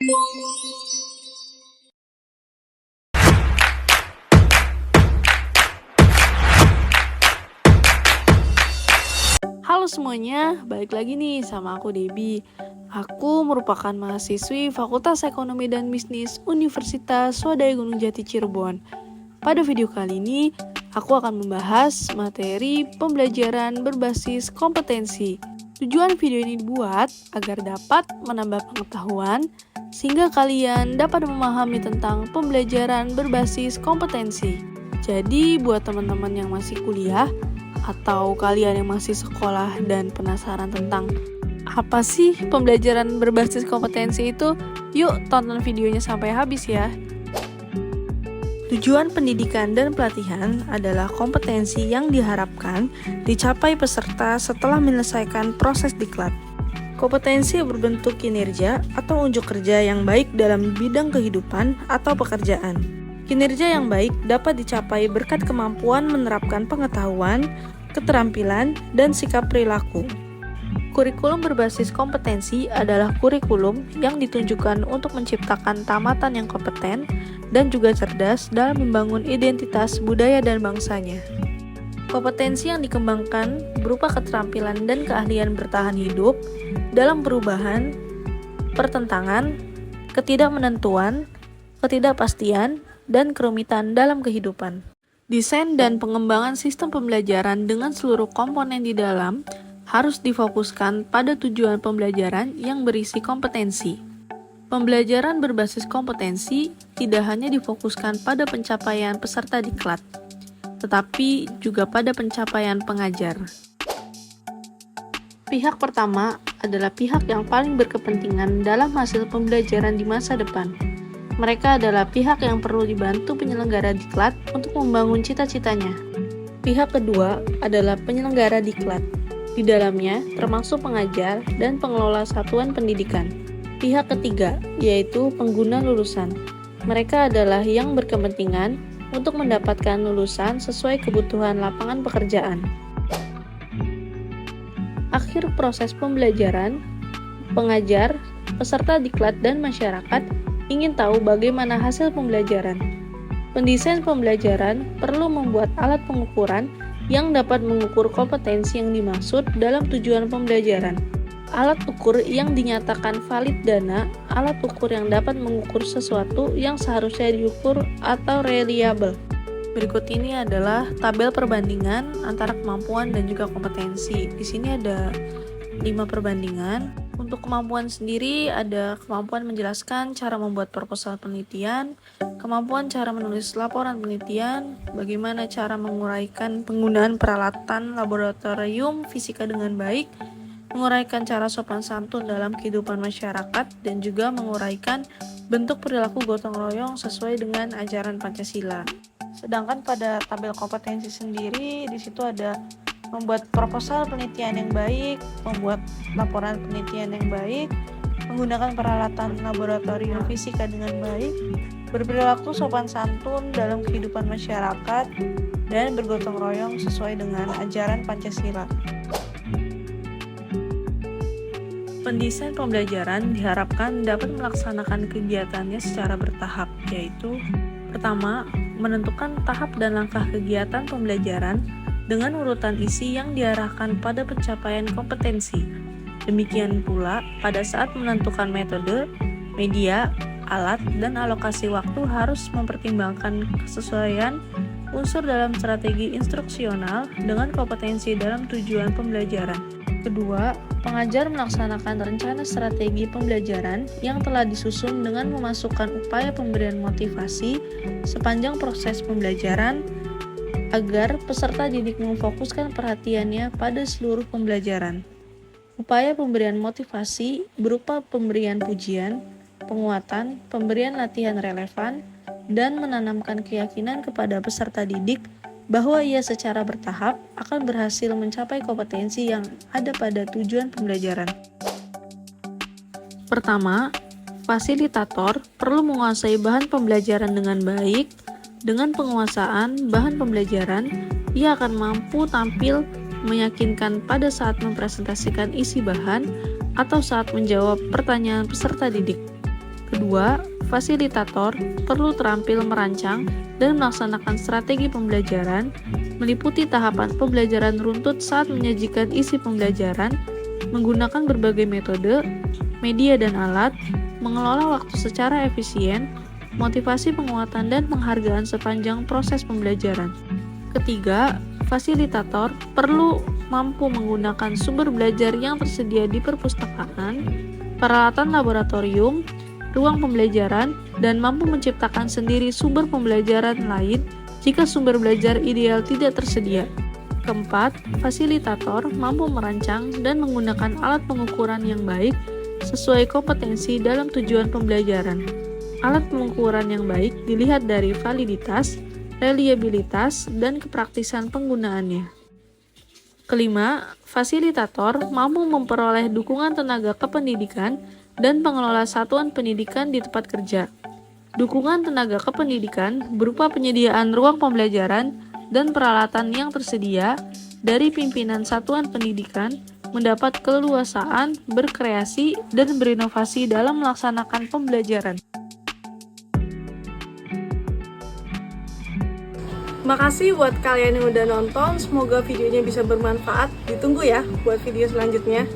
Halo semuanya, balik lagi nih sama aku Debbie. Aku merupakan mahasiswi Fakultas Ekonomi dan Bisnis Universitas Swadaya Gunung Jati Cirebon. Pada video kali ini, aku akan membahas materi pembelajaran berbasis kompetensi. Tujuan video ini dibuat agar dapat menambah pengetahuan, sehingga kalian dapat memahami tentang pembelajaran berbasis kompetensi. Jadi, buat teman-teman yang masih kuliah, atau kalian yang masih sekolah dan penasaran tentang apa sih pembelajaran berbasis kompetensi itu, yuk tonton videonya sampai habis ya. Tujuan pendidikan dan pelatihan adalah kompetensi yang diharapkan dicapai peserta setelah menyelesaikan proses diklat. Kompetensi berbentuk kinerja atau unjuk kerja yang baik dalam bidang kehidupan atau pekerjaan. Kinerja yang baik dapat dicapai berkat kemampuan menerapkan pengetahuan, keterampilan, dan sikap perilaku. Kurikulum berbasis kompetensi adalah kurikulum yang ditunjukkan untuk menciptakan tamatan yang kompeten dan juga cerdas dalam membangun identitas budaya dan bangsanya. Kompetensi yang dikembangkan berupa keterampilan dan keahlian bertahan hidup dalam perubahan, pertentangan, ketidakmenentuan, ketidakpastian, dan kerumitan dalam kehidupan. Desain dan pengembangan sistem pembelajaran dengan seluruh komponen di dalam harus difokuskan pada tujuan pembelajaran yang berisi kompetensi. Pembelajaran berbasis kompetensi tidak hanya difokuskan pada pencapaian peserta diklat, tetapi juga pada pencapaian pengajar. Pihak pertama adalah pihak yang paling berkepentingan dalam hasil pembelajaran di masa depan. Mereka adalah pihak yang perlu dibantu penyelenggara diklat untuk membangun cita-citanya. Pihak kedua adalah penyelenggara diklat. Di dalamnya termasuk pengajar dan pengelola satuan pendidikan. Pihak ketiga yaitu pengguna lulusan. Mereka adalah yang berkepentingan untuk mendapatkan lulusan sesuai kebutuhan lapangan pekerjaan. Akhir proses pembelajaran, pengajar, peserta diklat dan masyarakat ingin tahu bagaimana hasil pembelajaran. Pendesain pembelajaran perlu membuat alat pengukuran yang dapat mengukur kompetensi yang dimaksud dalam tujuan pembelajaran. Alat ukur yang dinyatakan valid dana, alat ukur yang dapat mengukur sesuatu yang seharusnya diukur atau reliable. Berikut ini adalah tabel perbandingan antara kemampuan dan juga kompetensi. Di sini ada 5 perbandingan. Untuk kemampuan sendiri ada kemampuan menjelaskan cara membuat proposal penelitian, kemampuan cara menulis laporan penelitian, bagaimana cara menguraikan penggunaan peralatan laboratorium fisika dengan baik, menguraikan cara sopan santun dalam kehidupan masyarakat, dan juga menguraikan bentuk perilaku gotong royong sesuai dengan ajaran Pancasila. Sedangkan pada tabel kompetensi sendiri di situ ada membuat proposal penelitian yang baik, membuat laporan penelitian yang baik, menggunakan peralatan laboratorium fisika dengan baik, berperilaku sopan santun dalam kehidupan masyarakat, dan bergotong royong sesuai dengan ajaran Pancasila. Pendesain pembelajaran diharapkan dapat melaksanakan kegiatannya secara bertahap, yaitu pertama, menentukan tahap dan langkah kegiatan pembelajaran dengan urutan isi yang diarahkan pada pencapaian kompetensi. Demikian pula, pada saat menentukan metode, media, alat, dan alokasi waktu harus mempertimbangkan kesesuaian unsur dalam strategi instruksional dengan kompetensi dalam tujuan pembelajaran. Kedua, pengajar melaksanakan rencana strategi pembelajaran yang telah disusun dengan memasukkan upaya pemberian motivasi sepanjang proses pembelajaran, agar peserta didik memfokuskan perhatiannya pada seluruh pembelajaran. Upaya pemberian motivasi berupa pemberian pujian, penguatan, pemberian latihan relevan, dan menanamkan keyakinan kepada peserta didik bahwa ia secara bertahap akan berhasil mencapai kompetensi yang ada pada tujuan pembelajaran. Pertama, fasilitator perlu menguasai bahan pembelajaran dengan baik. Dengan penguasaan bahan pembelajaran, ia akan mampu tampil meyakinkan pada saat mempresentasikan isi bahan atau saat menjawab pertanyaan peserta didik. Kedua, fasilitator perlu terampil merancang dan melaksanakan strategi pembelajaran, meliputi tahapan pembelajaran runtut saat menyajikan isi pembelajaran, menggunakan berbagai metode, media dan alat, mengelola waktu secara efisien, motivasi penguatan dan penghargaan sepanjang proses pembelajaran. Ketiga, fasilitator perlu mampu menggunakan sumber belajar yang tersedia di perpustakaan, peralatan laboratorium, ruang pembelajaran, dan mampu menciptakan sendiri sumber pembelajaran lain jika sumber belajar ideal tidak tersedia. Keempat, fasilitator mampu merancang dan menggunakan alat pengukuran yang baik sesuai kompetensi dalam tujuan pembelajaran. Alat pengukuran yang baik dilihat dari validitas, reliabilitas, dan kepraktisan penggunaannya. Kelima, fasilitator mampu memperoleh dukungan tenaga kependidikan dan pengelola satuan pendidikan di tempat kerja. Dukungan tenaga kependidikan berupa penyediaan ruang pembelajaran dan peralatan yang tersedia dari pimpinan satuan pendidikan mendapat keleluasaan, berkreasi, dan berinovasi dalam melaksanakan pembelajaran. Makasih buat kalian yang udah nonton, semoga videonya bisa bermanfaat. Ditunggu ya buat video selanjutnya.